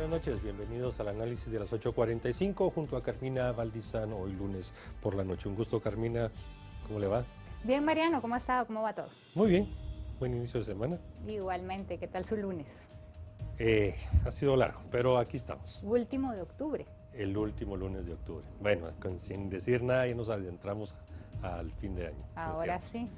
buenas noches, bienvenidos al análisis de las 8:45 junto a Carmina Valdizán, hoy lunes por la noche. Un gusto, Carmina, ¿cómo le va? Bien, Mariano, ¿cómo ha estado? ¿Cómo va todo? Muy bien, buen inicio de semana. Igualmente, ¿qué tal su lunes? Ha sido largo, pero aquí estamos. Último de octubre. El último lunes de octubre. Bueno, sin decir nada ya nos adentramos al fin de año. Ahora sí.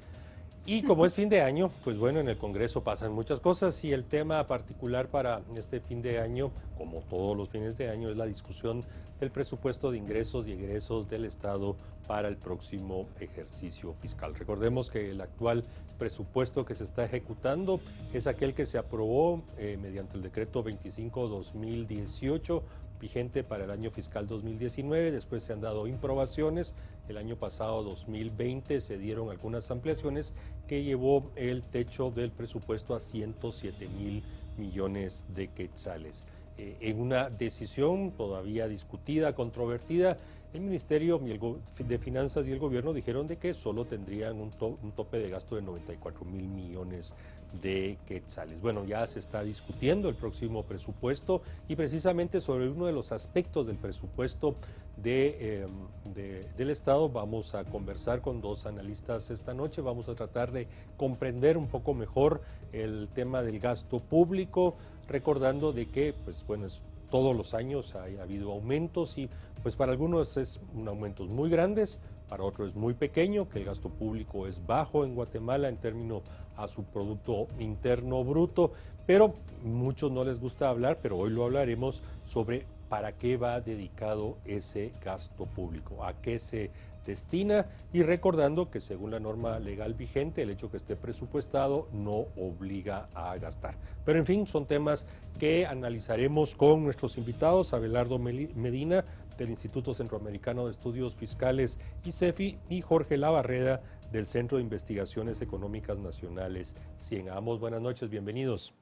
Y como es fin de año, pues bueno, en el Congreso pasan muchas cosas y el tema particular para este fin de año, como todos los fines de año, es la discusión del presupuesto de ingresos y egresos del Estado para el próximo ejercicio fiscal. Recordemos que el actual presupuesto que se está ejecutando es aquel que se aprobó mediante el decreto 25/2018, vigente para el año fiscal 2019, después se han dado improbaciones, el año pasado 2020 se dieron algunas ampliaciones que llevó el techo del presupuesto a 107,000 millones de quetzales. En una decisión todavía discutida, controvertida, el Ministerio de Finanzas y el gobierno dijeron de que solo tendrían un tope de gasto de 94,000 millones de quetzales. Bueno, ya se está discutiendo el próximo presupuesto y precisamente sobre uno de los aspectos del presupuesto del Estado vamos a conversar con dos analistas esta noche. Vamos a tratar de comprender un poco mejor el tema del gasto público, recordando de que, pues bueno, todos los años ha habido aumentos y pues para algunos es aumentos muy grandes, para otros es muy pequeño, que el gasto público es bajo en Guatemala en términos a su Producto Interno Bruto, pero muchos no les gusta hablar, pero hoy lo hablaremos sobre para qué va dedicado ese gasto público, a qué se destina y recordando que según la norma legal vigente, el hecho que esté presupuestado no obliga a gastar. Pero en fin, son temas que analizaremos con nuestros invitados, Abelardo Medina, del Instituto Centroamericano de Estudios Fiscales ICEFI, y Jorge Labarreda, del Centro de Investigaciones Económicas Nacionales CIEN. A ambos buenas noches, bienvenidos.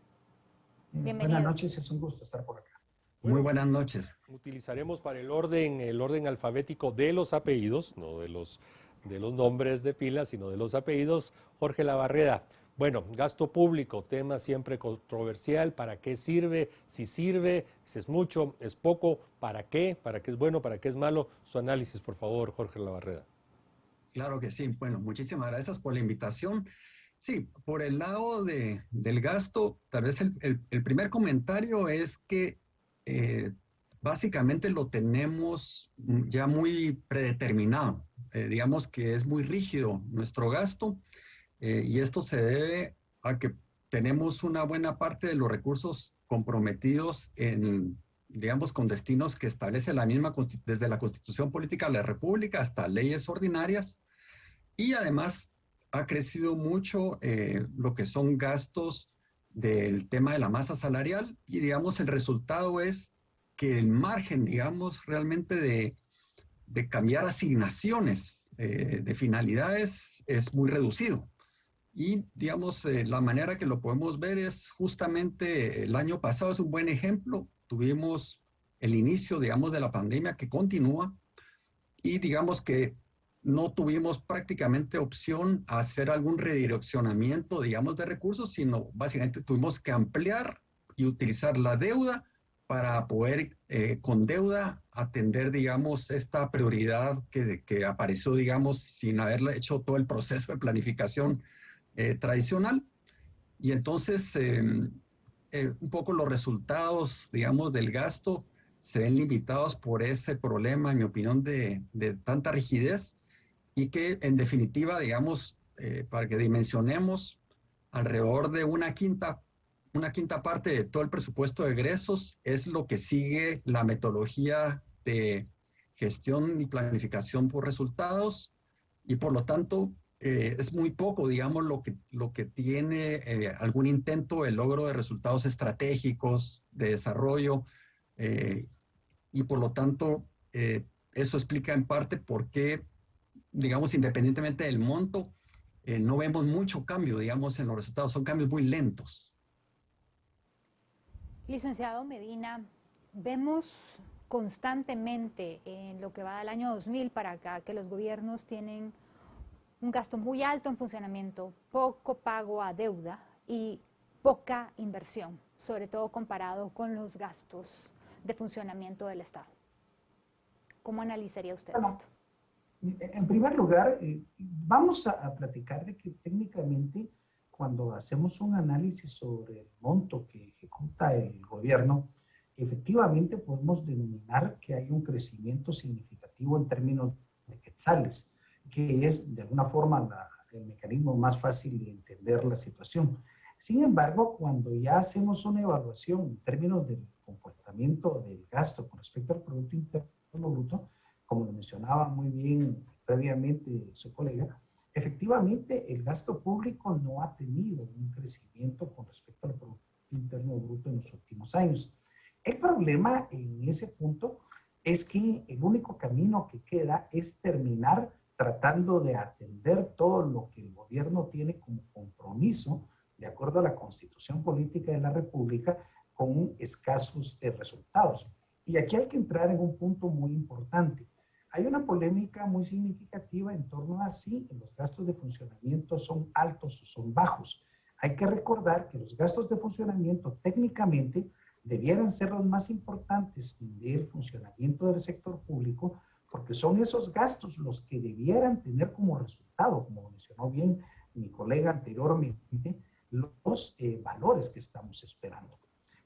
Buenas noches, es un gusto estar por acá. Bueno, muy buenas noches. Utilizaremos para el orden alfabético de los apellidos, no de los nombres de pila, sino de los apellidos. Jorge Labarreda. Bueno, gasto público, tema siempre controversial. ¿Para qué sirve? Si sirve, si es mucho, es poco, ¿para qué? ¿Para qué es bueno? ¿Para qué es malo? Su análisis, por favor, Jorge Labarreda. Claro que sí. Bueno, muchísimas gracias por la invitación. Sí, por el lado del gasto, tal vez el primer comentario es que básicamente lo tenemos ya muy predeterminado. Digamos que es muy rígido nuestro gasto y esto se debe a que tenemos una buena parte de los recursos comprometidos digamos, con destinos que establece la misma, desde la Constitución Política de la República hasta leyes ordinarias. Y además ha crecido mucho lo que son gastos del tema de la masa salarial y digamos el resultado es que el margen, digamos, realmente de cambiar asignaciones de finalidades es muy reducido. Y digamos, la manera que lo podemos ver es justamente el año pasado es un buen ejemplo. Tuvimos el inicio, digamos, de la pandemia que continúa y digamos que no tuvimos prácticamente opción a hacer algún redireccionamiento, digamos, de recursos, sino básicamente tuvimos que ampliar y utilizar la deuda para poder con deuda atender, digamos, esta prioridad que apareció, digamos, sin haberle hecho todo el proceso de planificación tradicional. Y entonces, un poco los resultados, digamos, del gasto se ven limitados por ese problema, en mi opinión, de tanta rigidez y que en definitiva, digamos, para que dimensionemos, alrededor de una quinta parte de todo el presupuesto de egresos es lo que sigue la metodología de gestión y planificación por resultados y por lo tanto es muy poco, digamos, lo que tiene algún intento de logro de resultados estratégicos, de desarrollo, eh, y por lo tanto eso explica en parte por qué, digamos, independientemente del monto, no vemos mucho cambio, digamos, en los resultados, son cambios muy lentos. Licenciado Medina, vemos constantemente en lo que va del año 2000 para acá que los gobiernos tienen un gasto muy alto en funcionamiento, poco pago a deuda y poca inversión, sobre todo comparado con los gastos de funcionamiento del Estado. ¿Cómo analizaría usted Bueno, esto? en primer lugar, vamos a platicar de que técnicamente cuando hacemos un análisis sobre el monto que ejecuta el gobierno, efectivamente podemos denominar que hay un crecimiento significativo en términos de quetzales, que es de alguna forma el mecanismo más fácil de entender la situación. Sin embargo, cuando ya hacemos una evaluación en términos del comportamiento del gasto con respecto al Producto Interno Bruto, como lo mencionaba muy bien previamente su colega, efectivamente el gasto público no ha tenido un crecimiento con respecto al Producto Interno Bruto en los últimos años. El problema en ese punto es que el único camino que queda es terminar tratando de atender todo lo que el gobierno tiene como compromiso, de acuerdo a la Constitución Política de la República, con escasos resultados. Y aquí hay que entrar en un punto muy importante. Hay una polémica muy significativa en torno a si los gastos de funcionamiento son altos o son bajos. Hay que recordar que los gastos de funcionamiento técnicamente debieran ser los más importantes del funcionamiento del sector público, porque son esos gastos los que debieran tener como resultado, como mencionó bien mi colega anteriormente, los valores que estamos esperando.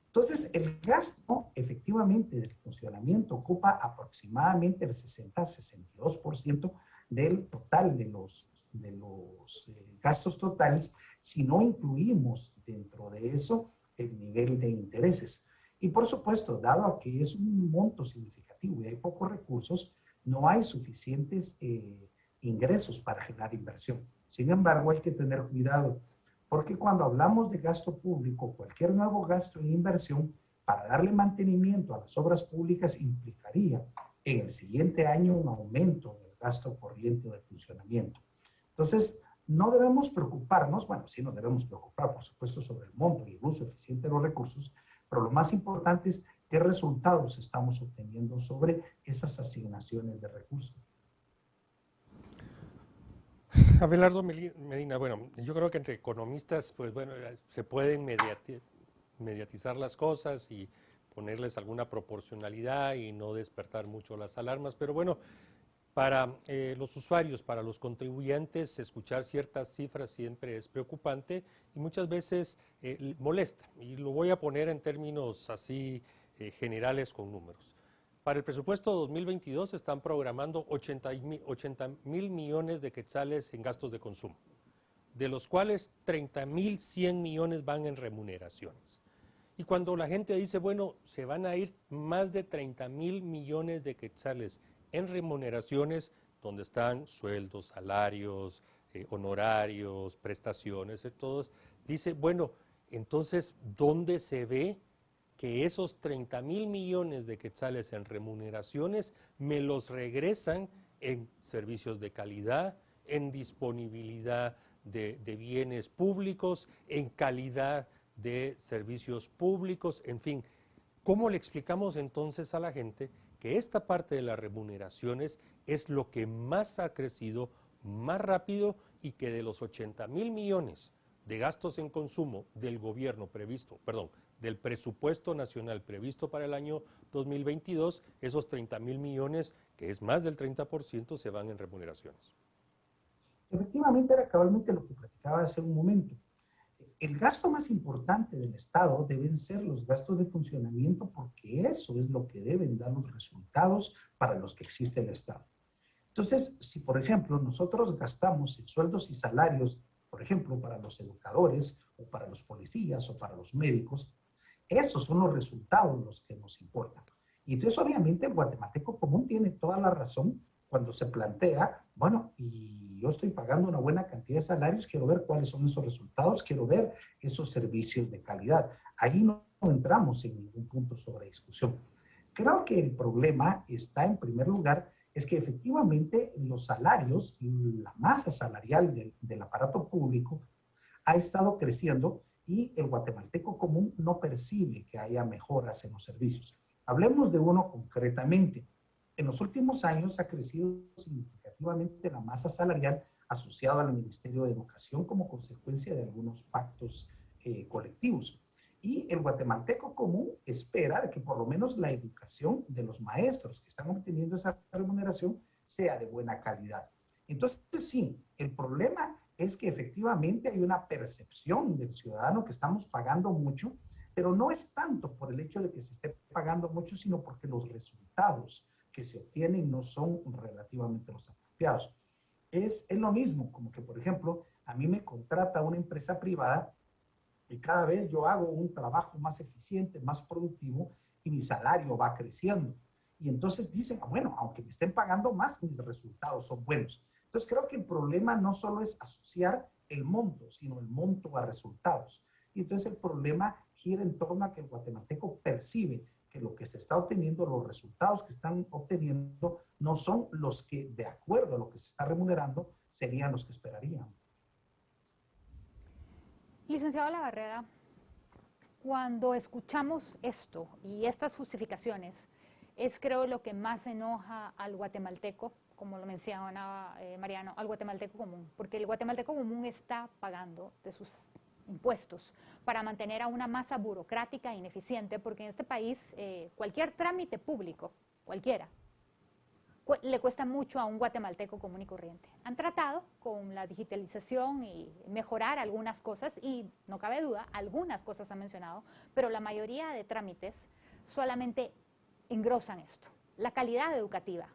Entonces, el gasto efectivamente del funcionamiento ocupa aproximadamente el 60-62% del total de los gastos totales, si no incluimos dentro de eso el nivel de intereses. Y por supuesto, dado a que es un monto significativo y hay pocos recursos, no hay suficientes ingresos para generar inversión. Sin embargo, hay que tener cuidado, porque cuando hablamos de gasto público, cualquier nuevo gasto en inversión para darle mantenimiento a las obras públicas implicaría en el siguiente año un aumento del gasto corriente o de funcionamiento. Entonces, no debemos preocuparnos, bueno, sí nos debemos preocupar, por supuesto, sobre el monto y el uso eficiente de los recursos, pero lo más importante es qué resultados estamos obteniendo sobre esas asignaciones de recursos. Abelardo Medina, bueno, yo creo que entre economistas, pues bueno, se pueden mediatizar las cosas y ponerles alguna proporcionalidad y no despertar mucho las alarmas, pero bueno, para los usuarios, para los contribuyentes, escuchar ciertas cifras siempre es preocupante y muchas veces molesta. Y lo voy a poner en términos así generales con números. Para el presupuesto 2022 están programando 80,000 millones de quetzales en gastos de consumo, de los cuales 30,100 millones van en remuneraciones. Y cuando la gente dice, bueno, se van a ir más de 30,000 millones de quetzales en remuneraciones, donde están sueldos, salarios, honorarios, prestaciones, todos, dice, bueno, entonces, ¿dónde se ve que esos 30,000 millones de quetzales en remuneraciones me los regresan en servicios de calidad, en disponibilidad de bienes públicos, en calidad de servicios públicos, en fin? ¿Cómo le explicamos entonces a la gente que esta parte de las remuneraciones es lo que más ha crecido, más rápido, y que de los 80,000 millones de gastos en consumo del gobierno previsto, perdón, del presupuesto nacional previsto para el año 2022, esos 30,000 millones, que es más del 30%, se van en remuneraciones? Efectivamente, era cabalmente lo que platicaba hace un momento. El gasto más importante del Estado deben ser los gastos de funcionamiento, porque eso es lo que deben dar los resultados para los que existe el Estado. Entonces, si por ejemplo nosotros gastamos en sueldos y salarios, por ejemplo, para los educadores o para los policías o para los médicos, esos son los resultados los que nos importan. Y entonces obviamente el guatemalteco común tiene toda la razón cuando se plantea, bueno, y yo estoy pagando una buena cantidad de salarios, quiero ver cuáles son esos resultados, quiero ver esos servicios de calidad. Ahí no entramos en ningún punto sobre discusión. Creo que el problema está en primer lugar, es que efectivamente los salarios, la masa salarial del aparato público ha estado creciendo y el guatemalteco común no percibe que haya mejoras en los servicios. Hablemos de uno concretamente. En los últimos años ha crecido significativamente la masa salarial asociada al Ministerio de Educación como consecuencia de algunos pactos colectivos. Y el guatemalteco común espera de que por lo menos la educación de los maestros que están obteniendo esa remuneración sea de buena calidad. Entonces, sí, el problema es que efectivamente hay una percepción del ciudadano que estamos pagando mucho, pero no es tanto por el hecho de que se esté pagando mucho, sino porque los resultados que se obtienen no son relativamente los apropiados. Es lo mismo, como que, por ejemplo, a mí me contrata una empresa privada y cada vez yo hago un trabajo más eficiente, más productivo y mi salario va creciendo. Y entonces dicen, ah, bueno, aunque me estén pagando más, mis resultados son buenos. Entonces creo que el problema no solo es asociar el monto, sino el monto a resultados. Y entonces el problema gira en torno a que el guatemalteco percibe que lo que se está obteniendo, los resultados que están obteniendo, no son los que, de acuerdo a lo que se está remunerando, serían los que esperarían. Licenciado Labarreda, cuando escuchamos esto y estas justificaciones, es creo lo que más enoja al guatemalteco, como lo mencionaba Mariano, al guatemalteco común, porque el guatemalteco común está pagando de sus impuestos para mantener a una masa burocrática e ineficiente, porque en este país cualquier trámite público, cualquiera, le cuesta mucho a un guatemalteco común y corriente. Han tratado con la digitalización y mejorar algunas cosas, y no cabe duda, algunas cosas han mencionado, pero la mayoría de trámites solamente engrosan esto. La calidad educativa.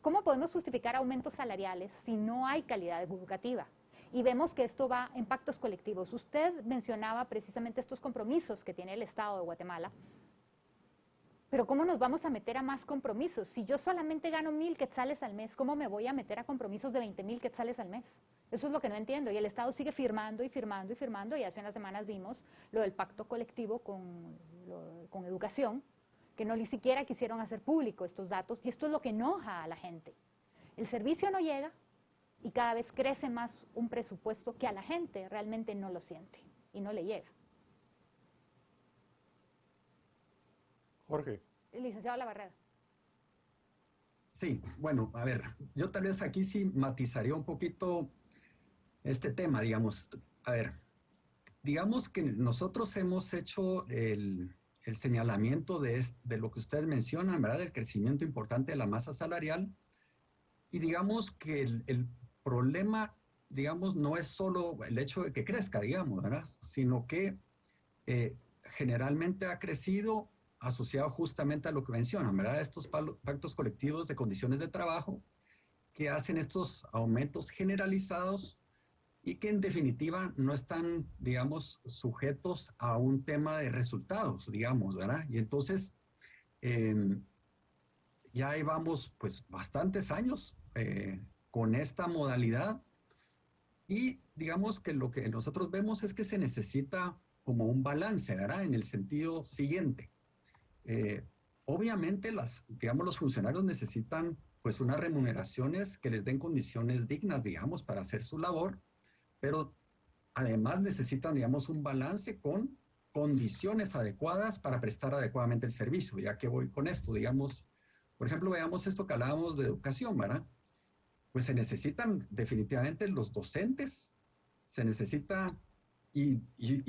¿Cómo podemos justificar aumentos salariales si no hay calidad educativa? Y vemos que esto va en pactos colectivos. Usted mencionaba precisamente estos compromisos que tiene el Estado de Guatemala. Pero ¿cómo nos vamos a meter a más compromisos? Si yo solamente gano 1,000 quetzales al mes, ¿cómo me voy a meter a compromisos de 20,000 quetzales al mes? Eso es lo que no entiendo. Y el Estado sigue firmando y firmando y firmando. Y hace unas semanas vimos lo del pacto colectivo con educación, que no ni siquiera quisieron hacer público estos datos. Y esto es lo que enoja a la gente. El servicio no llega y cada vez crece más un presupuesto que a la gente realmente no lo siente y no le llega. Jorge. El licenciado Labarreda. Sí, bueno, a ver, yo tal vez aquí sí matizaría un poquito este tema, digamos. A ver, digamos que nosotros hemos hecho el señalamiento de lo que ustedes mencionan, ¿verdad? Del crecimiento importante de la masa salarial. Y digamos que el problema, digamos, no es solo el hecho de que crezca, digamos, ¿verdad? Sino que generalmente ha crecido asociado justamente a lo que mencionan, ¿verdad? Estos pactos colectivos de condiciones de trabajo que hacen estos aumentos generalizados y que en definitiva no están, digamos, sujetos a un tema de resultados, digamos, ¿verdad? Y entonces ya llevamos pues bastantes años con esta modalidad y digamos que lo que nosotros vemos es que se necesita como un balance, ¿verdad? En el sentido siguiente. Obviamente digamos, los funcionarios necesitan pues unas remuneraciones que les den condiciones dignas, digamos, para hacer su labor, pero además necesitan, digamos, un balance con condiciones adecuadas para prestar adecuadamente el servicio. Ya que voy con esto, digamos, por ejemplo, veamos esto que hablábamos de educación, ¿verdad? Pues se necesitan definitivamente los docentes, se necesita, y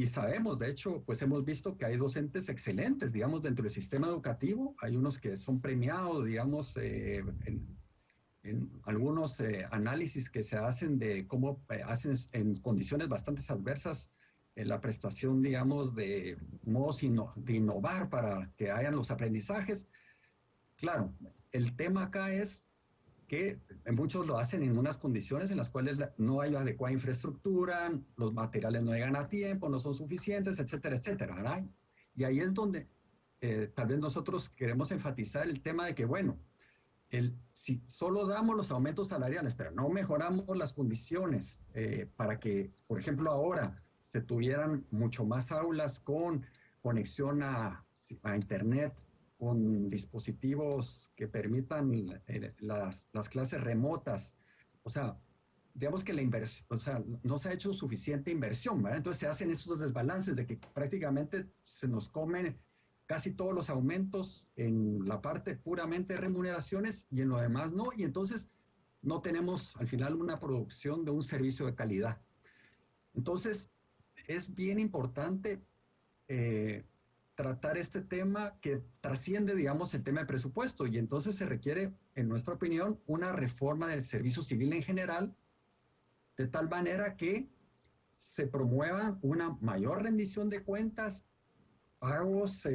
sabemos, de hecho, pues hemos visto que hay docentes excelentes, digamos, dentro del sistema educativo, hay unos que son premiados, digamos, en algunos análisis que se hacen de cómo hacen en condiciones bastante adversas la prestación, digamos, de modos de innovar para que hayan los aprendizajes. Claro, el tema acá es que muchos lo hacen en unas condiciones en las cuales no hay adecuada infraestructura, los materiales no llegan a tiempo, no son suficientes, etcétera, etcétera, ¿verdad? Y ahí es donde tal vez nosotros queremos enfatizar el tema de que, bueno, si solo damos los aumentos salariales, pero no mejoramos las condiciones para que, por ejemplo, ahora se tuvieran mucho más aulas con conexión a Internet, con dispositivos que permitan las clases remotas. O sea, digamos que la inversión, o sea, no se ha hecho suficiente inversión, ¿verdad? Entonces se hacen esos desbalances de que prácticamente se nos comen casi todos los aumentos en la parte puramente de remuneraciones y en lo demás no, y entonces no tenemos al final una producción de un servicio de calidad. Entonces, es bien importante tratar este tema que trasciende, digamos, el tema de presupuesto, y entonces se requiere, en nuestra opinión, una reforma del servicio civil en general, de tal manera que se promueva una mayor rendición de cuentas, pagos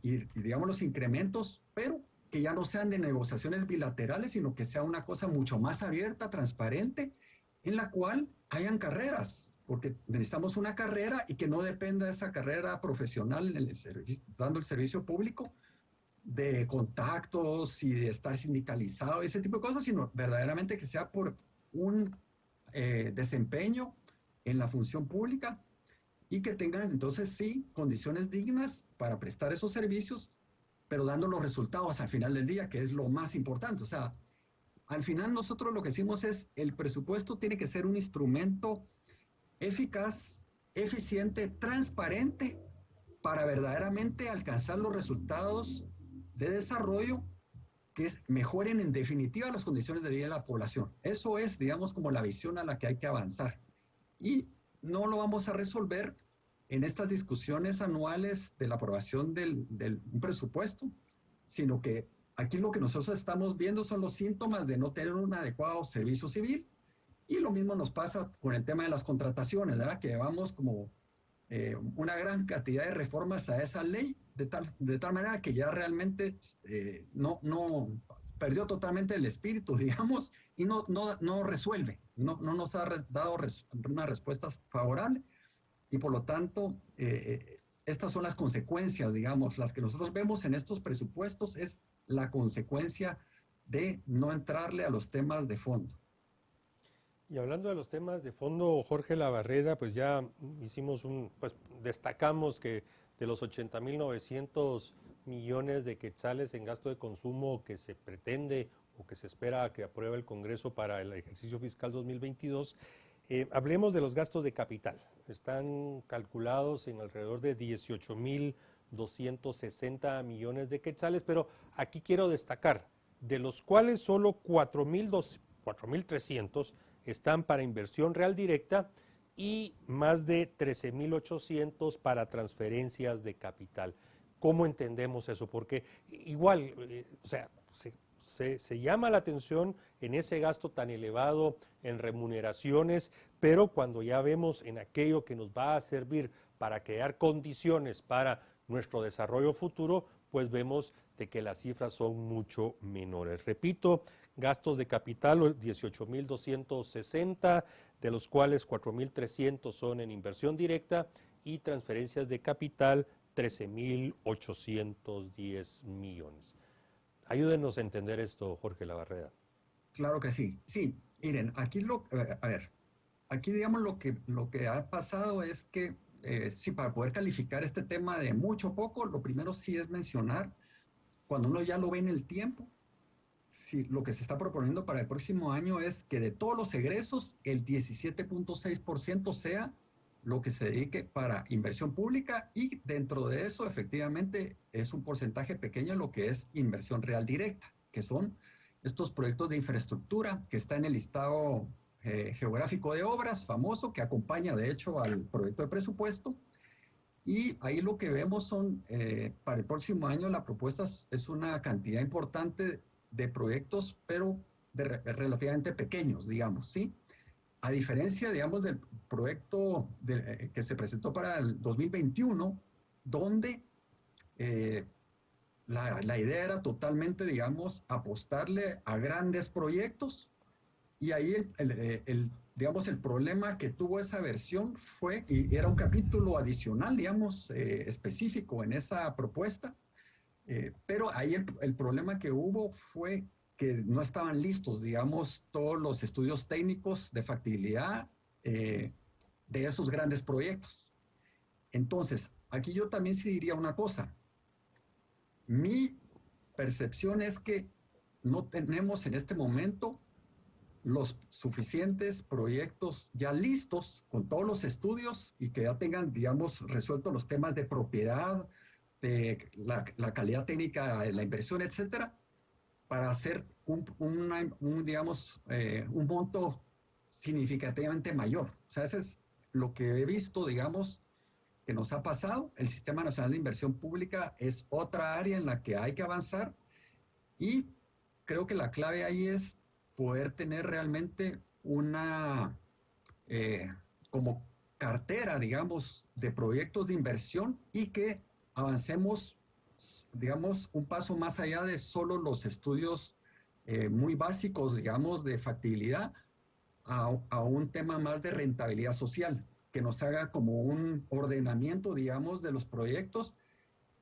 y, digamos, los incrementos, pero que ya no sean de negociaciones bilaterales, sino que sea una cosa mucho más abierta, transparente, en la cual hayan carreras, porque necesitamos una carrera y que no dependa de esa carrera profesional en el dando el servicio público de contactos y de estar sindicalizado, ese tipo de cosas, sino verdaderamente que sea por un desempeño en la función pública y que tengan entonces sí condiciones dignas para prestar esos servicios, pero dando los resultados al final del día, que es lo más importante. O sea, al final nosotros lo que decimos es el presupuesto tiene que ser un instrumento eficaz, eficiente, transparente para verdaderamente alcanzar los resultados de desarrollo que mejoren en definitiva las condiciones de vida de la población. Eso es, digamos, como la visión a la que hay que avanzar. Y no lo vamos a resolver en estas discusiones anuales de la aprobación del presupuesto, sino que aquí lo que nosotros estamos viendo son los síntomas de no tener un adecuado servicio civil, y lo mismo nos pasa con el tema de las contrataciones, ¿verdad? Que llevamos como una gran cantidad de reformas a esa ley, de tal manera que ya realmente no perdió totalmente el espíritu, digamos, y no resuelve, no nos ha dado una respuesta favorable, y por lo tanto, estas son las consecuencias, digamos, las que nosotros vemos en estos presupuestos es la consecuencia de no entrarle a los temas de fondo. Y hablando de los temas de fondo, Jorge Labarreda, pues ya hicimos pues destacamos que de los 80.900 millones de quetzales en gasto de consumo que se pretende o que se espera que apruebe el Congreso para el ejercicio fiscal 2022, hablemos de los gastos de capital. Están calculados en alrededor de 18.260 millones de quetzales, pero aquí quiero destacar, de los cuales solo 4.300 están para inversión real directa y más de 13.800 para transferencias de capital. ¿Cómo entendemos eso? Porque igual, o sea, se llama la atención en ese gasto tan elevado en remuneraciones, pero cuando ya vemos en aquello que nos va a servir para crear condiciones para nuestro desarrollo futuro, pues vemos de que las cifras son mucho menores. Repito, gastos de capital 18.260, de los cuales 4.300 son en inversión directa y transferencias de capital 13.810 millones. Ayúdenos a entender esto, Jorge Labarreda. Claro que sí. Sí, miren, aquí aquí digamos lo que ha pasado es que sí, para poder calificar este tema de mucho o poco, lo primero sí es mencionar, cuando uno ya lo ve en el tiempo, sí, lo que se está proponiendo para el próximo año es que de todos los egresos, el 17.6% sea lo que se dedique para inversión pública, y dentro de eso efectivamente es un porcentaje pequeño lo que es inversión real directa, que son estos proyectos de infraestructura que está en el listado geográfico de obras famoso que acompaña de hecho al proyecto de presupuesto. Y ahí lo que vemos son, para el próximo año la propuesta es una cantidad importante de proyectos, pero relativamente pequeños, digamos, ¿sí? A diferencia, digamos, del proyecto que se presentó para el 2021, donde la idea era totalmente, digamos, apostarle a grandes proyectos, y ahí digamos, el problema que tuvo esa versión fue, y era un capítulo adicional, digamos, específico en esa propuesta, pero ahí el problema que hubo fue que no estaban listos, digamos, todos los estudios técnicos de factibilidad de esos grandes proyectos. Entonces, aquí yo también sí diría una cosa. Mi percepción es que no tenemos en este momento los suficientes proyectos ya listos con todos los estudios y que ya tengan, digamos, resueltos los temas de propiedad, de la calidad técnica de la inversión, etcétera, para hacer digamos, un monto significativamente mayor. O sea, eso es lo que he visto, digamos, que nos ha pasado. El Sistema Nacional de Inversión Pública es otra área en la que hay que avanzar y creo que la clave ahí es poder tener realmente una como cartera, digamos, de proyectos de inversión y que avancemos, digamos, un paso más allá de solo los estudios muy básicos, digamos, de factibilidad a un tema más de rentabilidad social, que nos haga como un ordenamiento, digamos, de los proyectos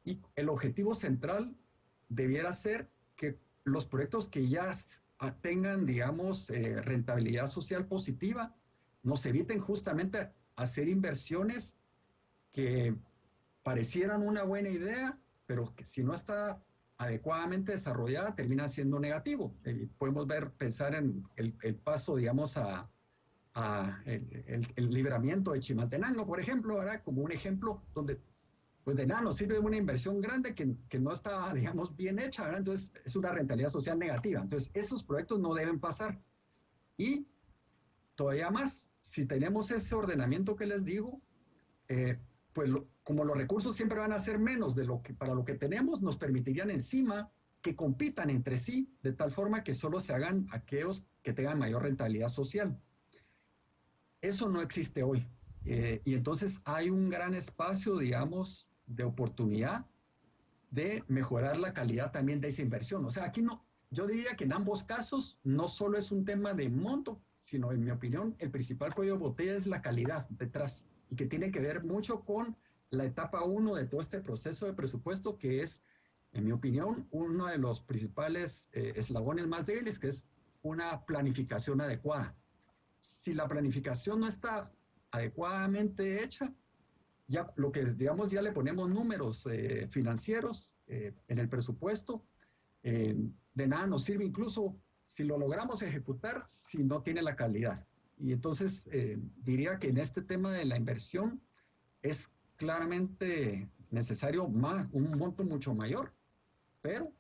y el objetivo central debiera ser que los proyectos que ya tengan, digamos, rentabilidad social positiva, nos eviten justamente hacer inversiones que parecieran una buena idea, pero que si no está adecuadamente desarrollada termina siendo negativo. Podemos pensar en el paso, digamos, el libramiento de Chimaltenango, por ejemplo, ¿verdad? Como un ejemplo donde pues de nada nos sirve una inversión grande que no está, digamos, bien hecha, ¿verdad? Entonces es una rentabilidad social negativa. Entonces esos proyectos no deben pasar. Y todavía más, si tenemos ese ordenamiento que les digo, pues como los recursos siempre van a ser menos de lo que para lo que tenemos, nos permitirían encima que compitan entre sí de tal forma que solo se hagan aquellos que tengan mayor rentabilidad social. Eso no existe hoy. Y entonces hay un gran espacio, digamos, de oportunidad de mejorar la calidad también de esa inversión. O sea, aquí no, yo diría que en ambos casos no solo es un tema de monto, sino en mi opinión el principal cuello de botella es la calidad detrás y que tiene que ver mucho con la etapa 1 de todo este proceso de presupuesto que es, en mi opinión, uno de los principales eslabones más débiles, que es una planificación adecuada. Si la planificación no está adecuadamente hecha, ya lo que digamos ya le ponemos números financieros en el presupuesto, de nada nos sirve incluso si lo logramos ejecutar si no tiene la calidad. Y entonces diría que en este tema de la inversión es claramente necesario un monto mucho mayor, pero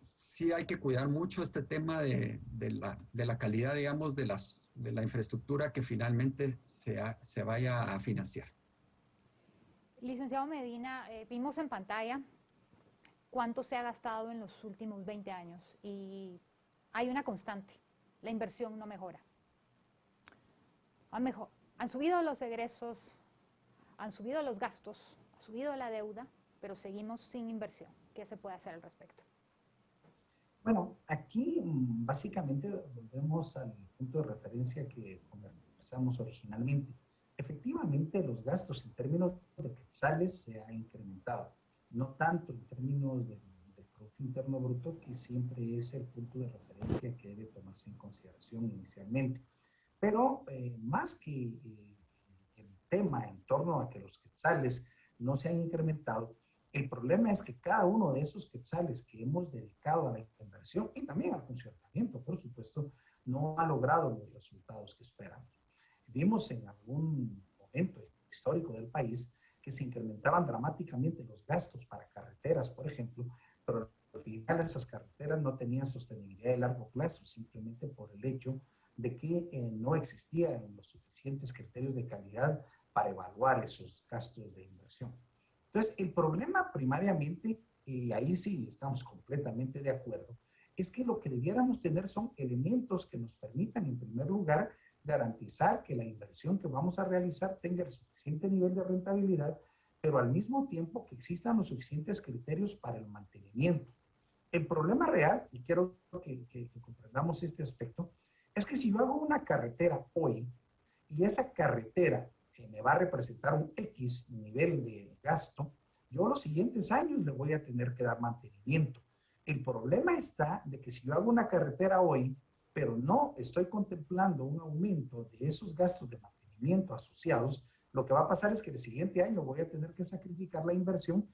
sí hay que cuidar mucho este tema de la calidad, digamos, de la infraestructura que finalmente se vaya a financiar. Licenciado Medina, vimos en pantalla cuánto se ha gastado en los últimos 20 años y hay una constante, la inversión no mejora. Han subido los egresos, han subido los gastos, ha subido la deuda, pero seguimos sin inversión. ¿Qué se puede hacer al respecto? Bueno, aquí básicamente volvemos al punto de referencia que conversamos originalmente. Efectivamente, los gastos en términos de quetzales se han incrementado, no tanto en términos del Producto Interno Bruto, que siempre es el punto de referencia que debe tomarse en consideración inicialmente. Pero más que el tema en torno a que los quetzales no se han incrementado, el problema es que cada uno de esos quetzales que hemos dedicado a la inversión y también al funcionamiento, por supuesto, no ha logrado los resultados que esperamos. Vimos en algún momento histórico del país que se incrementaban dramáticamente los gastos para carreteras, por ejemplo, pero al final esas carreteras no tenían sostenibilidad de largo plazo, simplemente por el hecho de que no existían los suficientes criterios de calidad para evaluar esos gastos de inversión. Entonces, el problema primariamente, y ahí sí estamos completamente de acuerdo, es que lo que debiéramos tener son elementos que nos permitan, en primer lugar, garantizar que la inversión que vamos a realizar tenga el suficiente nivel de rentabilidad, pero al mismo tiempo que existan los suficientes criterios para el mantenimiento. El problema real, y quiero que comprendamos este aspecto, es que si yo hago una carretera hoy y esa carretera me va a representar un X nivel de gasto, yo los siguientes años le voy a tener que dar mantenimiento. El problema está de que si yo hago una carretera hoy, pero no estoy contemplando un aumento de esos gastos de mantenimiento asociados, lo que va a pasar es que el siguiente año voy a tener que sacrificar la inversión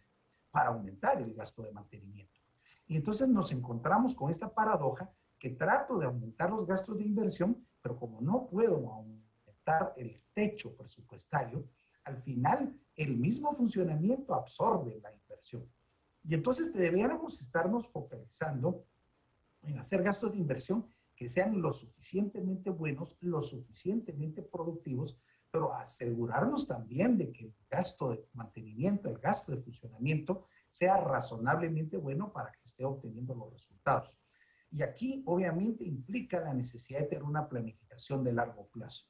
para aumentar el gasto de mantenimiento. Y entonces nos encontramos con esta paradoja que trato de aumentar los gastos de inversión, pero como no puedo aumentar el techo presupuestario, al final el mismo funcionamiento absorbe la inversión. Y entonces deberíamos estarnos focalizando en hacer gastos de inversión que sean lo suficientemente buenos, lo suficientemente productivos pero asegurarnos también de que el gasto de mantenimiento, el gasto de funcionamiento sea razonablemente bueno para que esté obteniendo los resultados. Y aquí obviamente implica la necesidad de tener una planificación de largo plazo.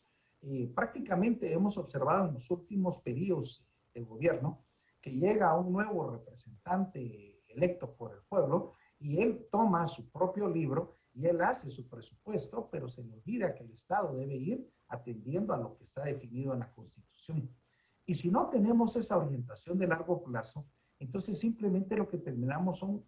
Prácticamente hemos observado en los últimos periodos de gobierno que llega un nuevo representante electo por el pueblo y él toma su propio libro y él hace su presupuesto, pero se le olvida que el Estado debe ir atendiendo a lo que está definido en la Constitución. Y si no tenemos esa orientación de largo plazo, entonces simplemente lo que terminamos son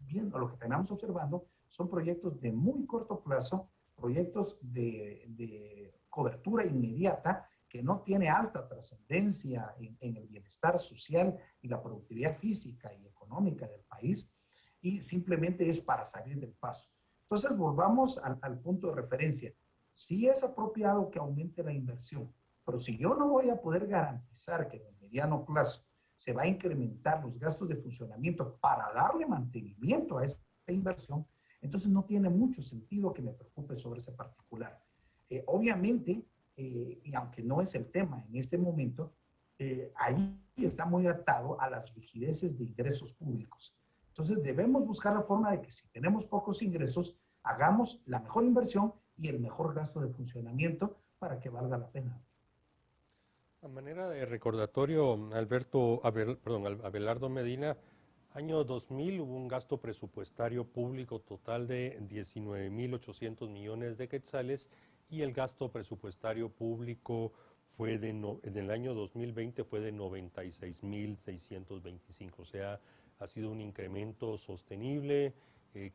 viendo, lo que terminamos observando son proyectos de muy corto plazo, proyectos de cobertura inmediata que no tiene alta trascendencia en el bienestar social y la productividad física y económica del país, y simplemente es para salir del paso. Entonces volvamos al punto de referencia. Sí es apropiado que aumente la inversión, pero si yo no voy a poder garantizar que en el mediano plazo se va a incrementar los gastos de funcionamiento para darle mantenimiento a esta inversión, entonces no tiene mucho sentido que me preocupe sobre ese particular. Obviamente, y aunque no es el tema en este momento, ahí está muy atado a las rigideces de ingresos públicos. Entonces debemos buscar la forma de que si tenemos pocos ingresos, hagamos la mejor inversión y el mejor gasto de funcionamiento para que valga la pena. A manera de recordatorio, Abelardo Medina, año 2000 hubo un gasto presupuestario público total de 19.800 millones de quetzales y el gasto presupuestario público fue en el año 2020 fue de 96.625, o sea, ha sido un incremento sostenible,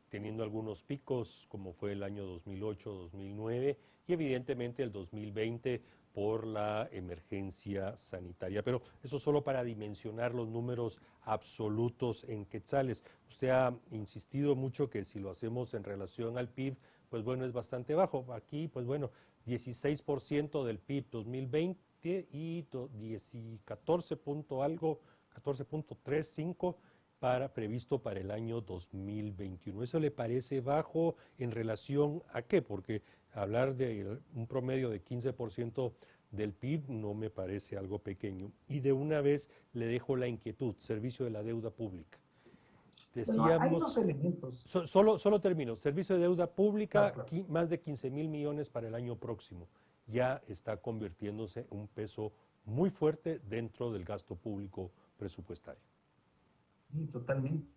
teniendo algunos picos como fue el año 2008, 2009 y evidentemente el 2020 por la emergencia sanitaria. Pero eso solo para dimensionar los números absolutos en quetzales. Usted ha insistido mucho que si lo hacemos en relación al PIB, pues bueno, es bastante bajo. Aquí, pues bueno, 16% del PIB 2020 y 14 punto algo, 14.35 previsto para el año 2021. ¿Eso le parece bajo en relación a qué? Porque hablar de un promedio de 15% del PIB no me parece algo pequeño. Y de una vez le dejo la inquietud, servicio de la deuda pública. Decíamos, bueno, hay dos elementos. Solo termino. Servicio de deuda pública, claro. Más de 15.000 millones para el año próximo. Ya está convirtiéndose en un peso muy fuerte dentro del gasto público presupuestario. Sí, totalmente.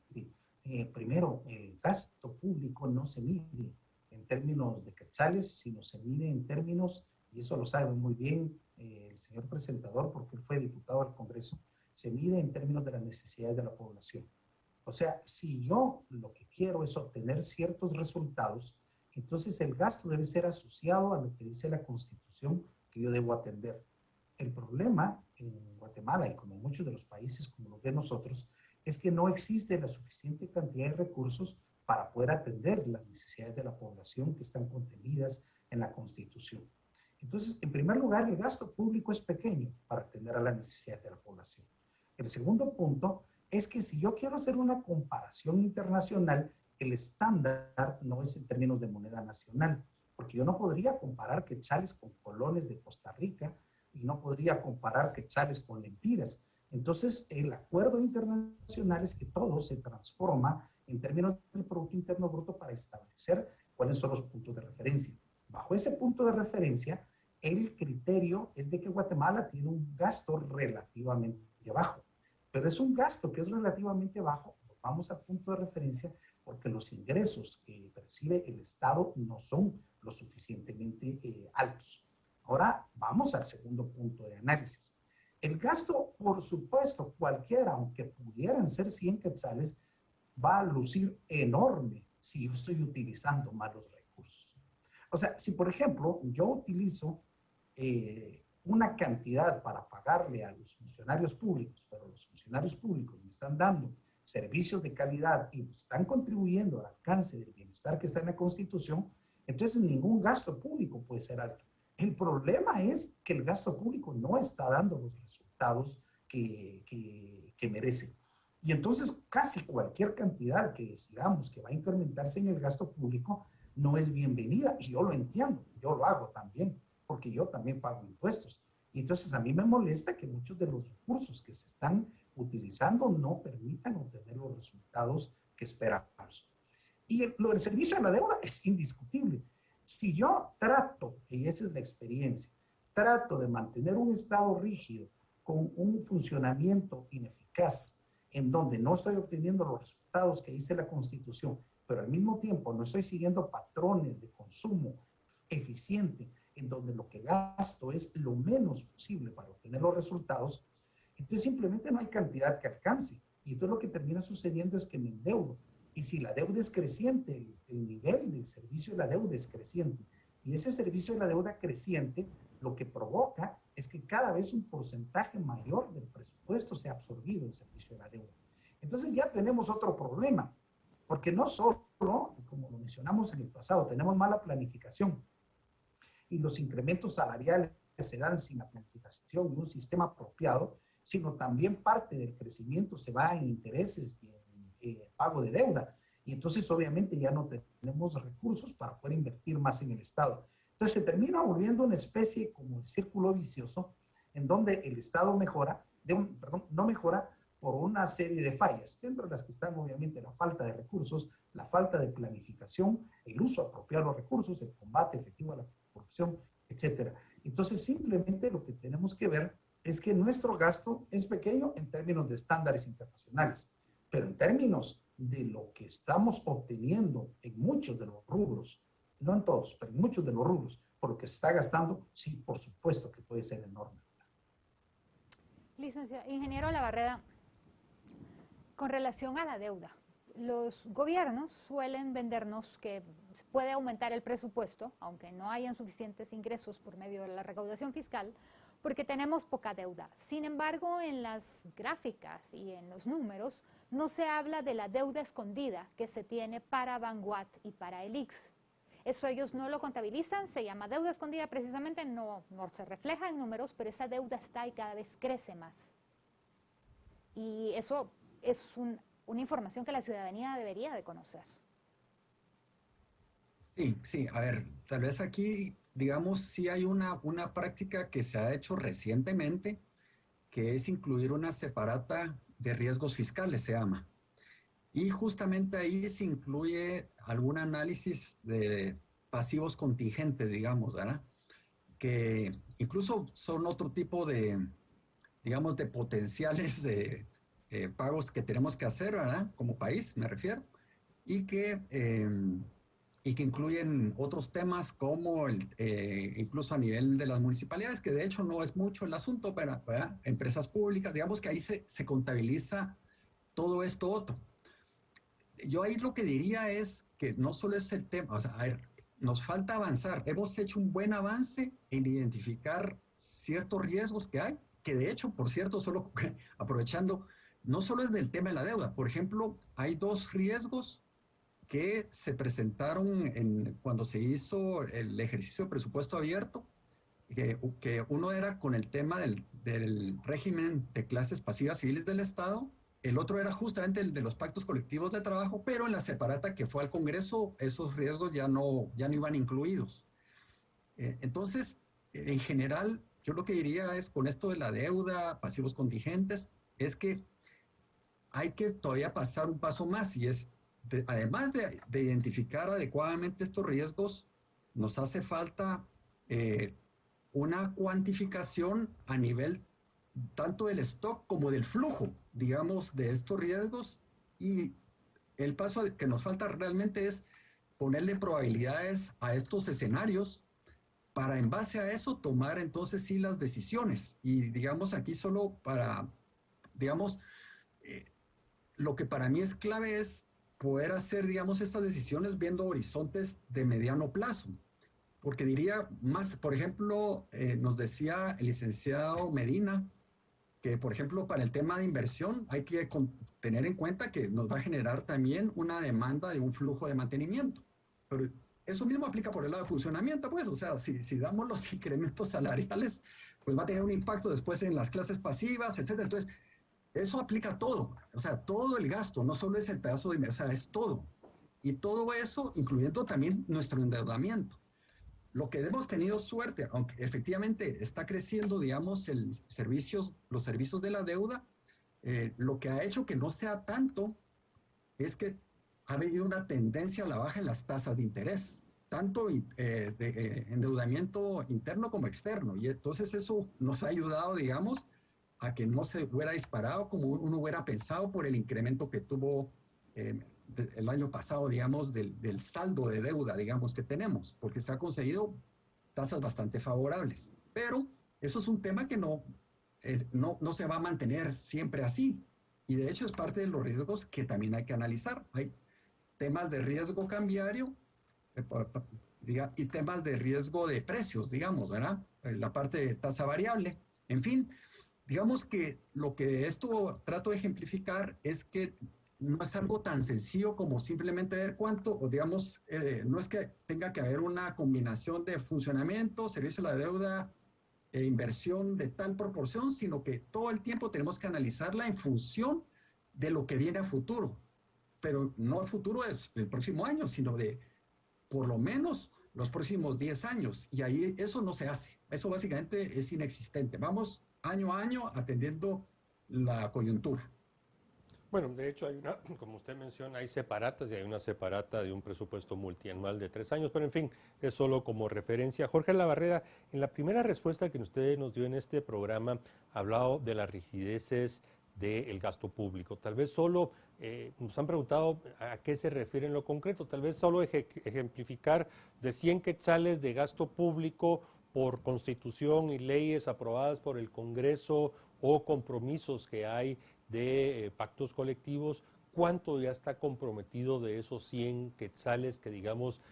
Primero, el gasto público no se mide en términos de quetzales, sino se mide en términos, y eso lo sabe muy bien el señor presentador, porque él fue diputado al Congreso, se mide en términos de las necesidades de la población. O sea, si yo lo que quiero es obtener ciertos resultados, entonces el gasto debe ser asociado a lo que dice la Constitución que yo debo atender. El problema en Guatemala y como en muchos de los países como los de nosotros, es que no existe la suficiente cantidad de recursos para poder atender las necesidades de la población que están contenidas en la Constitución. Entonces, en primer lugar, el gasto público es pequeño para atender a las necesidades de la población. El segundo punto es que si yo quiero hacer una comparación internacional, el estándar no es en términos de moneda nacional, porque yo no podría comparar quetzales con colones de Costa Rica y no podría comparar quetzales con lempiras. Entonces, el acuerdo internacional es que todo se transforma en términos del Producto Interno Bruto para establecer cuáles son los puntos de referencia. Bajo ese punto de referencia, el criterio es de que Guatemala tiene un gasto relativamente bajo, pero es un gasto que es relativamente bajo, vamos al punto de referencia, porque los ingresos que percibe el Estado no son lo suficientemente altos. Ahora vamos al segundo punto de análisis. El gasto, por supuesto, cualquiera, aunque pudieran ser 100 quetzales, va a lucir enorme si yo estoy utilizando mal los recursos. O sea, si por ejemplo yo utilizo una cantidad para pagarle a los funcionarios públicos, pero los funcionarios públicos me están dando servicios de calidad y están contribuyendo al alcance del bienestar que está en la Constitución, entonces ningún gasto público puede ser alto. El problema es que el gasto público no está dando los resultados que merece. Y entonces casi cualquier cantidad que decidamos que va a incrementarse en el gasto público no es bienvenida. Y yo lo entiendo, yo lo hago también, porque yo también pago impuestos. Y entonces a mí me molesta que muchos de los recursos que se están utilizando no permitan obtener los resultados que esperamos. Y lo del servicio de la deuda es indiscutible. Si yo trato, y esa es la experiencia, trato de mantener un Estado rígido con un funcionamiento ineficaz, en donde no estoy obteniendo los resultados que dice la Constitución, pero al mismo tiempo no estoy siguiendo patrones de consumo eficiente, en donde lo que gasto es lo menos posible para obtener los resultados, entonces simplemente no hay cantidad que alcance. Y entonces lo que termina sucediendo es que me endeudo. Y si la deuda es creciente, el nivel de servicio de la deuda es creciente. Y ese servicio de la deuda creciente lo que provoca es que cada vez un porcentaje mayor del presupuesto sea absorbido en servicio de la deuda. Entonces ya tenemos otro problema, porque no solo, como lo mencionamos en el pasado, tenemos mala planificación y los incrementos salariales se dan sin la planificación y un sistema apropiado, sino también parte del crecimiento se va en intereses y en pago de deuda. Y entonces obviamente ya no tenemos recursos para poder invertir más en el Estado. Entonces se termina volviendo una especie como de círculo vicioso en donde el Estado mejora, no mejora por una serie de fallas, dentro de las que están obviamente la falta de recursos, la falta de planificación, el uso apropiado de los recursos, el combate efectivo a la corrupción, etcétera. Entonces simplemente lo que tenemos que ver es que nuestro gasto es pequeño en términos de estándares internacionales, pero en términos de lo que estamos obteniendo en muchos de los rubros, no en todos, pero en muchos de los rubros, por lo que se está gastando, sí, por supuesto que puede ser enorme. Licenciado Ingeniero Labarreda, con relación a la deuda, los gobiernos suelen vendernos que puede aumentar el presupuesto, aunque no hayan suficientes ingresos por medio de la recaudación fiscal, porque tenemos poca deuda. Sin embargo, en las gráficas y en los números no se habla de la deuda escondida que se tiene para Banguat y para el ICS. Eso ellos no lo contabilizan, se llama deuda escondida precisamente, no se refleja en números, pero esa deuda está y cada vez crece más. Y eso es una información que la ciudadanía debería de conocer. Sí, a ver, tal vez aquí, digamos, sí hay una práctica que se ha hecho recientemente, que es incluir una separata de riesgos fiscales, se llama. Y justamente ahí se incluye algún análisis de pasivos contingentes, digamos, ¿verdad? Que incluso son otro tipo de, digamos, de potenciales de pagos que tenemos que hacer, ¿verdad? Como país, me refiero. Y que incluyen otros temas como incluso a nivel de las municipalidades, que de hecho no es mucho el asunto, pero ¿verdad? Empresas públicas, digamos que ahí se contabiliza todo esto otro. Yo ahí lo que diría es que no solo es el tema, o sea, a ver, nos falta avanzar. Hemos hecho un buen avance en identificar ciertos riesgos que hay, que de hecho, por cierto, solo aprovechando, no solo es del tema de la deuda. Por ejemplo, hay dos riesgos que se presentaron cuando se hizo el ejercicio de presupuesto abierto, que uno era con el tema del régimen de clases pasivas civiles del Estado, el otro era justamente el de los pactos colectivos de trabajo, pero en la separata que fue al Congreso, esos riesgos ya no iban incluidos. Entonces, en general, yo lo que diría es, con esto de la deuda, pasivos contingentes, es que hay que todavía pasar un paso más, y es, además de identificar adecuadamente estos riesgos, nos hace falta una cuantificación a nivel tanto del stock como del flujo, digamos, de estos riesgos. Y el paso que nos falta realmente es ponerle probabilidades a estos escenarios para, en base a eso, tomar entonces sí las decisiones. Y digamos aquí solo para, digamos, lo que para mí es clave es poder hacer, digamos, estas decisiones viendo horizontes de mediano plazo. Porque diría más, por ejemplo, nos decía el licenciado Medina, que, por ejemplo, para el tema de inversión hay que tener en cuenta que nos va a generar también una demanda de un flujo de mantenimiento. Pero eso mismo aplica por el lado de funcionamiento, pues, o sea, si damos los incrementos salariales, pues va a tener un impacto después en las clases pasivas, etcétera. Entonces, eso aplica a todo, o sea, todo el gasto, no solo es el pedazo de inversión, o sea, es todo. Y todo eso, incluyendo también nuestro endeudamiento. Lo que hemos tenido suerte, aunque efectivamente está creciendo, digamos, los servicios de la deuda, lo que ha hecho que no sea tanto es que ha habido una tendencia a la baja en las tasas de interés, tanto de endeudamiento interno como externo. Y entonces eso nos ha ayudado, digamos, a que no se hubiera disparado como uno hubiera pensado por el incremento que tuvo el año pasado, digamos, del saldo de deuda, digamos, que tenemos, porque se ha conseguido tasas bastante favorables. Pero eso es un tema que no se va a mantener siempre así. Y de hecho es parte de los riesgos que también hay que analizar. Hay temas de riesgo cambiario y temas de riesgo de precios, digamos, ¿verdad? La parte de tasa variable. En fin, digamos que lo que esto trato de ejemplificar es que no es algo tan sencillo como simplemente ver cuánto, o digamos, no es que tenga que haber una combinación de funcionamiento, servicio a la deuda e inversión de tal proporción, sino que todo el tiempo tenemos que analizarla en función de lo que viene a futuro. Pero no a futuro es el próximo año, sino de por lo menos los próximos 10 años. Y ahí eso no se hace. Eso básicamente es inexistente. Vamos año a año atendiendo la coyuntura. Bueno, de hecho hay una, como usted menciona, hay separatas y hay una separata de un presupuesto multianual de 3 años, pero en fin, es solo como referencia. Jorge Labarreda, en la primera respuesta que usted nos dio en este programa, ha hablado de las rigideces del gasto público. Tal vez solo nos han preguntado a qué se refiere en lo concreto, tal vez solo ejemplificar de 100 quetzales de gasto público por constitución y leyes aprobadas por el Congreso o compromisos que hay de pactos colectivos, ¿cuánto ya está comprometido de esos 100 quetzales que digamos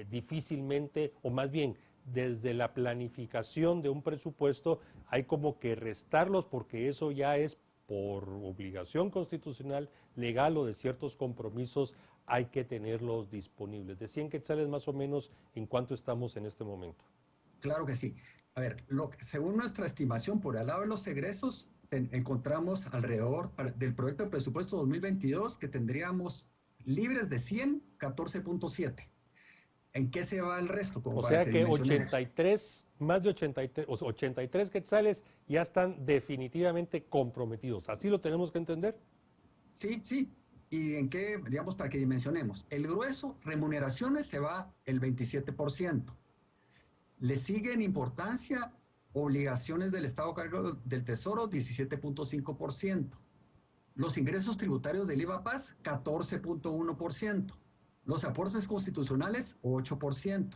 difícilmente, o más bien desde la planificación de un presupuesto hay como que restarlos porque eso ya es por obligación constitucional, legal o de ciertos compromisos hay que tenerlos disponibles? De 100 quetzales más o menos, ¿en cuánto estamos en este momento? Claro que sí. A ver, según nuestra estimación por el lado de los egresos, encontramos alrededor del proyecto de presupuesto 2022 que tendríamos libres de 100, 14.7. ¿En qué se va el resto? O sea que 83, más de 83, 83 quetzales ya están definitivamente comprometidos. ¿Así lo tenemos que entender? Sí, sí. ¿Y en qué, digamos, para que dimensionemos? El grueso, remuneraciones, se va el 27%. Le sigue en importancia obligaciones del Estado a cargo del Tesoro, 17.5%. Los ingresos tributarios del IVA-PAS, 14.1%. Los aportes constitucionales, 8%.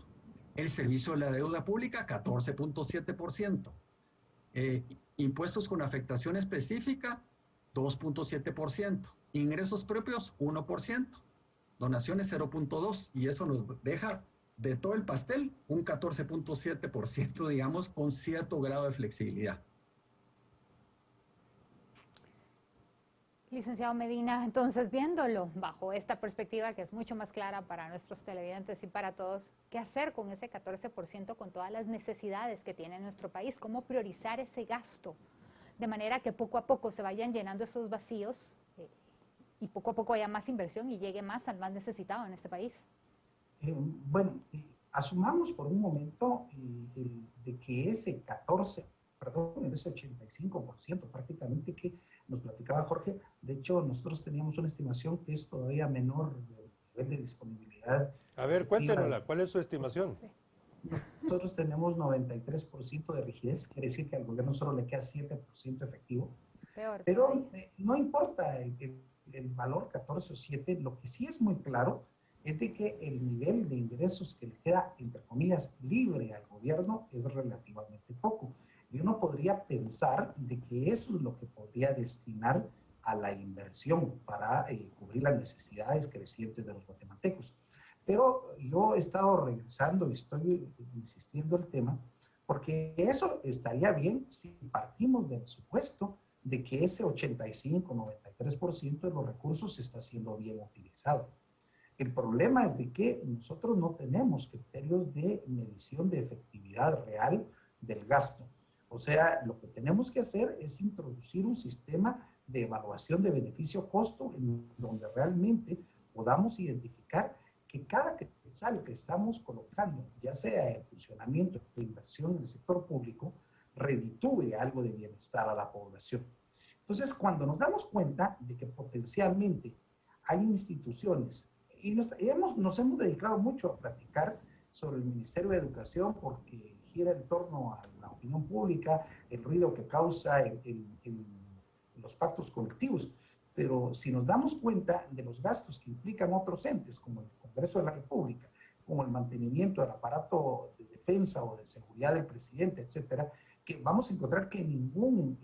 El servicio de la deuda pública, 14.7%. Impuestos con afectación específica, 2.7%. Ingresos propios, 1%. Donaciones, 0.2%. Y eso nos deja de todo el pastel, un 14.7%, digamos, con cierto grado de flexibilidad. Licenciado Medina, entonces viéndolo bajo esta perspectiva que es mucho más clara para nuestros televidentes y para todos, ¿qué hacer con ese 14% con todas las necesidades que tiene nuestro país? ¿Cómo priorizar ese gasto? De manera que poco a poco se vayan llenando esos vacíos y poco a poco haya más inversión y llegue más al más necesitado en este país. Bueno, asumamos por un momento de que ese 85% prácticamente que nos platicaba Jorge, de hecho nosotros teníamos una estimación que es todavía menor del nivel de disponibilidad. A ver, cuéntenosla, ¿cuál es su estimación? Sí. Nosotros tenemos 93% de rigidez, quiere decir que al gobierno solo le queda 7% efectivo. Pero no importa el valor 14 o 7, lo que sí es muy claro es de que el nivel de ingresos que le queda, entre comillas, libre al gobierno es relativamente poco. Y uno podría pensar de que eso es lo que podría destinar a la inversión para cubrir las necesidades crecientes de los guatemaltecos. Pero yo he estado regresando y estoy insistiendo en el tema, porque eso estaría bien si partimos del supuesto de que ese 85-93% de los recursos está siendo bien utilizado. El problema es de que nosotros no tenemos criterios de medición de efectividad real del gasto. O sea, lo que tenemos que hacer es introducir un sistema de evaluación de beneficio-costo en donde realmente podamos identificar que cada quetzal que estamos colocando, ya sea en funcionamiento o inversión en el sector público, reditúe algo de bienestar a la población. Entonces, cuando nos damos cuenta de que potencialmente hay instituciones, y nos hemos dedicado mucho a platicar sobre el Ministerio de Educación porque gira en torno a la opinión pública, el ruido que causa en los pactos colectivos, pero si nos damos cuenta de los gastos que implican otros entes, como el Congreso de la República, como el mantenimiento del aparato de defensa o de seguridad del presidente, etcétera, que vamos a encontrar que ningún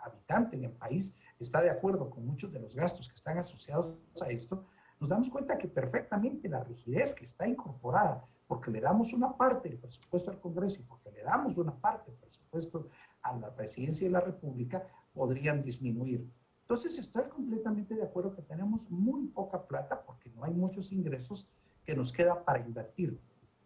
habitante en el país está de acuerdo con muchos de los gastos que están asociados a esto, nos damos cuenta que perfectamente la rigidez que está incorporada, porque le damos una parte del presupuesto al Congreso y porque le damos una parte del presupuesto a la Presidencia de la República, podrían disminuir. Entonces estoy completamente de acuerdo que tenemos muy poca plata porque no hay muchos ingresos que nos queda para invertir.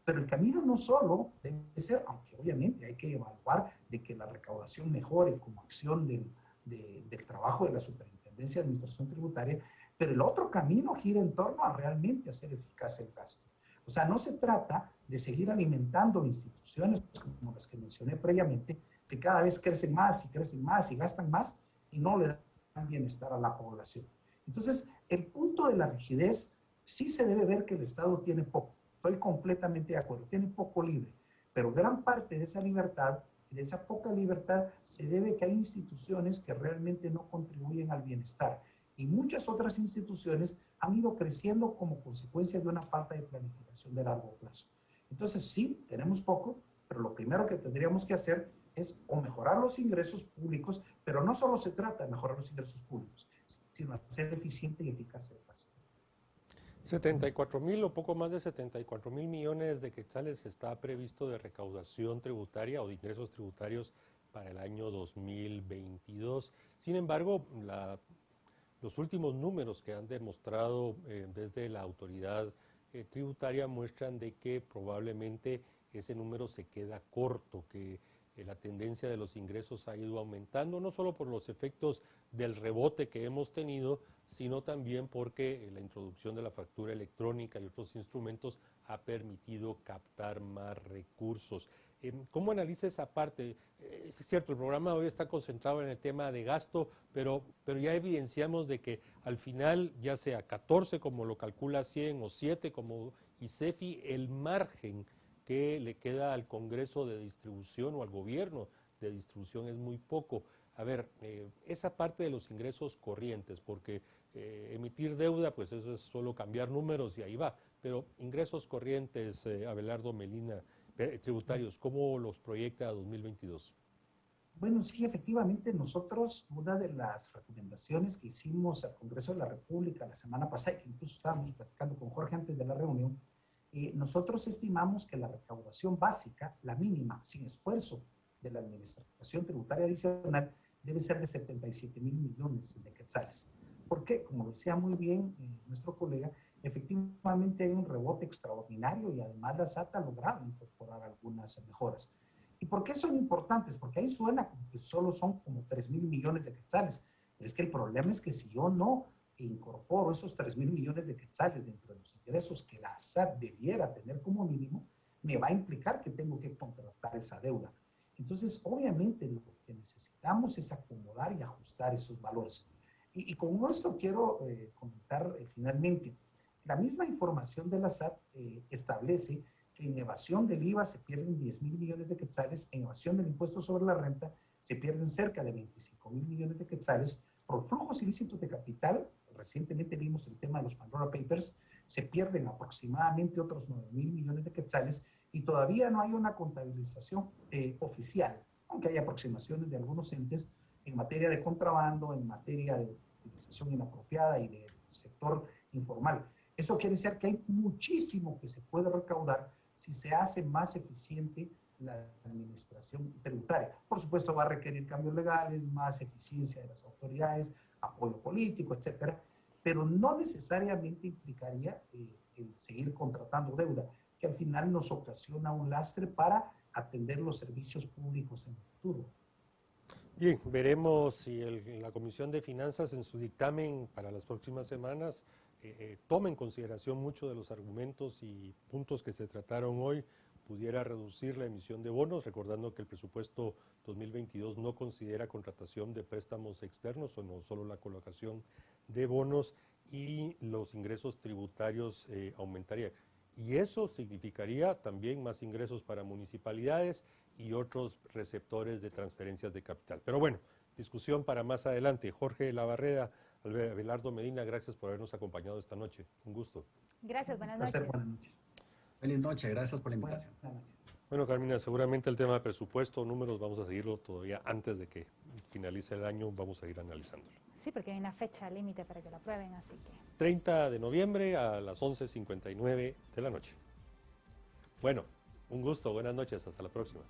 Pero el camino no solo debe ser, aunque obviamente hay que evaluar de que la recaudación mejore como acción del trabajo de la Superintendencia de Administración Tributaria, pero el otro camino gira en torno a realmente hacer eficaz el gasto. O sea, no se trata de seguir alimentando instituciones como las que mencioné previamente, que cada vez crecen más y gastan más y no le dan bienestar a la población. Entonces, el punto de la rigidez sí se debe ver que el Estado tiene poco. Estoy completamente de acuerdo, tiene poco libre, pero gran parte de esa libertad, de esa poca libertad, se debe a que hay instituciones que realmente no contribuyen al bienestar. Y muchas otras instituciones han ido creciendo como consecuencia de una falta de planificación de largo plazo. Entonces, sí, tenemos poco, pero lo primero que tendríamos que hacer es o mejorar los ingresos públicos, pero no solo se trata de mejorar los ingresos públicos, sino hacer eficiente y eficaz el gasto. 74,000 o poco más de 74,000 millones de quetzales está previsto de recaudación tributaria o de ingresos tributarios para el año 2022. Sin embargo, los últimos números que han demostrado desde la autoridad tributaria muestran de que probablemente ese número se queda corto, que la tendencia de los ingresos ha ido aumentando, no solo por los efectos del rebote que hemos tenido, sino también porque la introducción de la factura electrónica y otros instrumentos ha permitido captar más recursos. ¿Cómo analiza esa parte? Es cierto, el programa hoy está concentrado en el tema de gasto, pero ya evidenciamos de que al final, ya sea 14 como lo calcula 100 o 7 como ICEFI, el margen que le queda al Congreso de distribución o al gobierno de distribución es muy poco. A ver, esa parte de los ingresos corrientes, porque emitir deuda, pues eso es solo cambiar números y ahí va, pero ingresos corrientes, Abelardo Medina, tributarios, ¿cómo los proyecta a 2022? Bueno, sí, efectivamente, nosotros, una de las recomendaciones que hicimos al Congreso de la República la semana pasada, que incluso estábamos platicando con Jorge antes de la reunión, nosotros estimamos que la recaudación básica, la mínima, sin esfuerzo de la Administración Tributaria Adicional, debe ser de 77,000 millones de quetzales. Porque, como lo decía muy bien nuestro colega, efectivamente hay un rebote extraordinario y además la SAT ha logrado incorporar algunas mejoras. ¿Y por qué son importantes? Porque ahí suena como que solo son como 3,000 millones de quetzales. Pero es que el problema es que si yo no incorporo esos 3,000 millones de quetzales dentro de los ingresos que la SAT debiera tener como mínimo, me va a implicar que tengo que contratar esa deuda. Entonces, obviamente, lo que necesitamos es acomodar y ajustar esos valores. Y con esto quiero comentar finalmente, la misma información de la SAT establece que en evasión del IVA se pierden 10,000 millones de quetzales, en evasión del impuesto sobre la renta se pierden cerca de 25,000 millones de quetzales, por flujos ilícitos de capital, recientemente vimos el tema de los Pandora Papers, se pierden aproximadamente otros 9,000 millones de quetzales y todavía no hay una contabilización oficial, aunque hay aproximaciones de algunos entes en materia de contrabando, en materia de utilización inapropiada y del sector informal. Eso quiere decir que hay muchísimo que se puede recaudar si se hace más eficiente la administración tributaria. Por supuesto, va a requerir cambios legales, más eficiencia de las autoridades, apoyo político, etcétera, pero no necesariamente implicaría el seguir contratando deuda, que al final nos ocasiona un lastre para atender los servicios públicos en el futuro. Bien, veremos si la Comisión de Finanzas en su dictamen para las próximas semanas tome en consideración muchos de los argumentos y puntos que se trataron hoy, pudiera reducir la emisión de bonos, recordando que el presupuesto 2022 no considera contratación de préstamos externos, sino solo la colocación de bonos, y los ingresos tributarios aumentarían. Y eso significaría también más ingresos para municipalidades y otros receptores de transferencias de capital. Pero bueno, discusión para más adelante. Jorge Labarreda, Abelardo Medina, gracias por habernos acompañado esta noche. Un gusto. Gracias, buenas Un placer, noches. buenas noches. Feliz noche, gracias por la invitación. Buenas noches. Bueno, Carmina, seguramente el tema de presupuesto, números, vamos a seguirlo todavía antes de que finalice el año, vamos a ir analizándolo. Sí, porque hay una fecha límite para que lo aprueben, así que... 30 de noviembre a las 11:59 de la noche. Bueno, un gusto, buenas noches, hasta la próxima.